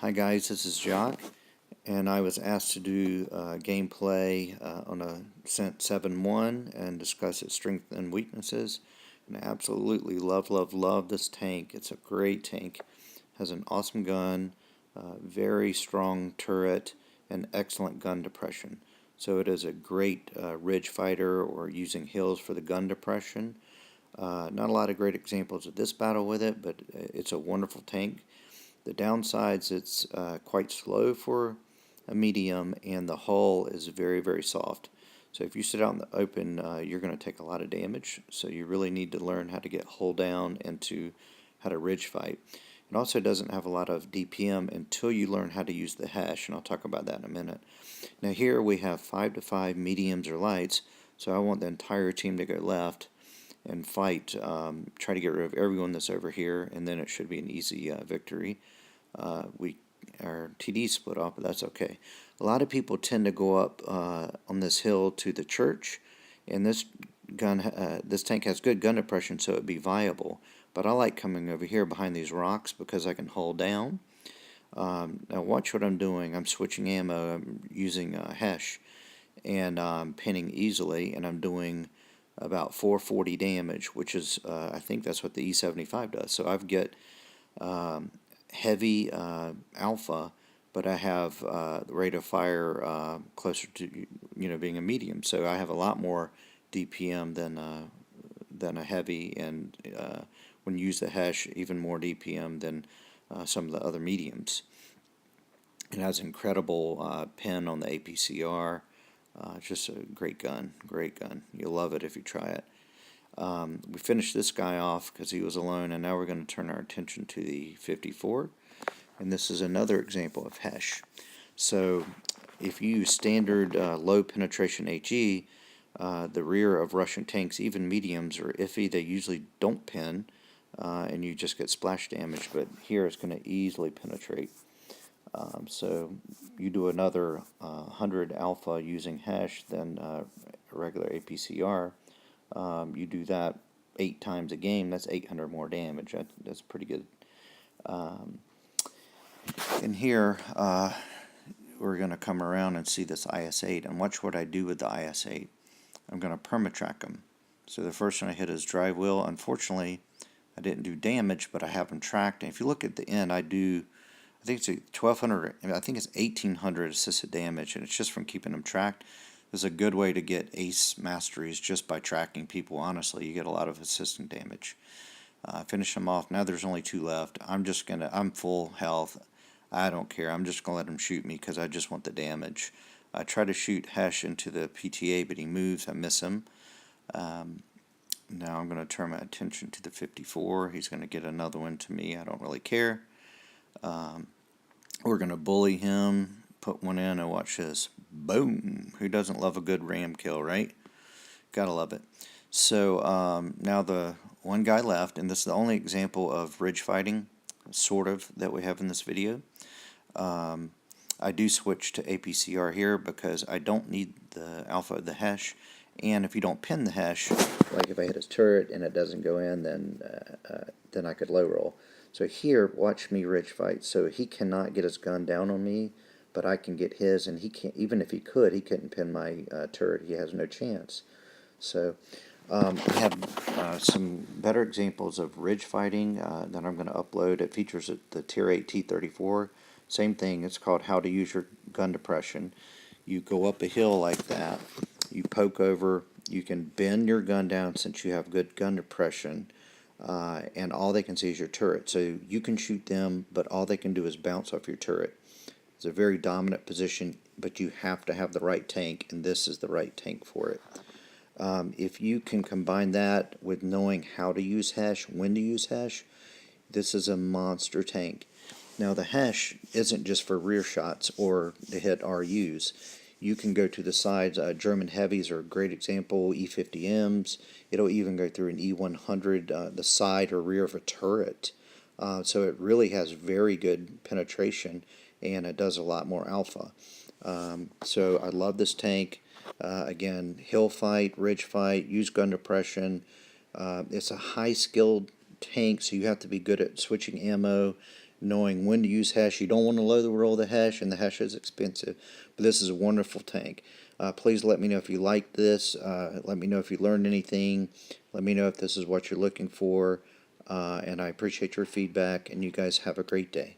Hi guys, this is Jock, and I was asked to do gameplay on a Cent 7-1 and discuss its strengths and weaknesses. And I absolutely love this tank. It's a great tank. Has an awesome gun, very strong turret, and excellent gun depression. So it is a great ridge fighter or using hills for the gun depression. Not a lot of great examples of this battle with it, but it's a wonderful tank. The downsides, it's quite slow for a medium, and the hull is very soft. So if you sit out in the open, you're going to take a lot of damage. So you really need to learn how to get hull down and how to ridge fight. It also doesn't have a lot of DPM until you learn how to use the Hesh, and I'll talk about that in a minute. Now here we have 5-5 mediums or lights, so I want the entire team to go left and fight, try to get rid of everyone that's over here, and then it should be an easy victory. Our TD split off, but that's okay. A lot of people tend to go up on this hill to the church, and this tank has good gun depression, so it'd be viable. But I like coming over here behind these rocks because I can hold down. Now watch what I'm doing. I'm switching ammo. I'm using Hesh, and I'm pinning easily, and I'm doing about 440 damage, which is I think that's what the E75 does. So I've got heavy alpha, but I have the rate of fire closer to being a medium. So I have a lot more DPM than a heavy, and when you use the Hesh, even more DPM than some of the other mediums. It has incredible pen on the APCR. Just a great gun, You'll love it if you try it. We finished this guy off because he was alone, and now we're going to turn our attention to the 54. And this is another example of Hesh. So if you use standard low penetration HE, the rear of Russian tanks, even mediums, are iffy. They usually don't pin, and you just get splash damage, but here it's going to easily penetrate. So you do another 100 alpha using Hesh than a regular APCR. You do that 8 times a game, that's 800 more damage. That's pretty good. And here we're going to come around and see this IS-8, and watch what I do with the IS-8. I'm going to permatrack him. So the first one I hit is drive wheel. Unfortunately, I didn't do damage, but I have him tracked. And if you look at the end, I think it's 1,200, I think it's 1,800 assisted damage, and it's just from keeping them tracked. This is a good way to get ace masteries just by tracking people. Honestly, you get a lot of assistant damage. Finish them off. Now there's only 2 left. I'm full health. I don't care. I'm just going to let him shoot me because I just want the damage. I try to shoot Hesh into the PTA, but he moves. I miss him. Now I'm going to turn my attention to the 54. He's going to get another one to me. I don't really care. We're going to bully him, put one in, and watch this. Boom! Who doesn't love a good ram kill, right? Gotta love it. So now the one guy left, and this is the only example of ridge fighting, sort of, that we have in this video. I do switch to APCR here because I don't need the alpha of the Hesh, and if you don't pin the Hesh, like if I hit his turret and it doesn't go in, then I could low roll. So here, watch me ridge fight. So he cannot get his gun down on me, but I can get his, and he can't. Even if he could, he couldn't pin my turret. He has no chance. So I have some better examples of ridge fighting that I'm going to upload. It features the Tier 8 T-34. Same thing. It's called How to Use Your Gun Depression. You go up a hill like that. You poke over. You can bend your gun down since you have good gun depression. And all they can see is your turret. So you can shoot them, but all they can do is bounce off your turret. It's a very dominant position, but you have to have the right tank, and this is the right tank for it. If you can combine that with knowing how to use Hesh, when to use Hesh, this is a monster tank. Now the Hesh isn't just for rear shots or to hit RUs. You can go to the sides. German heavies are a great example, E50Ms. It'll even go through an E100, the side or rear of a turret. So it really has very good penetration, and it does a lot more alpha. So I love this tank. Again, hill fight, ridge fight, use gun depression. It's a high-skilled tank, so you have to be good at switching ammo, knowing when to use Hesh. You don't want to load the roll of the Hesh, and the Hesh is expensive, but this is a wonderful tank. Please let me know if you like this. Let me know if you learned anything. Let me know if this is what you're looking for, and I appreciate your feedback, and you guys have a great day.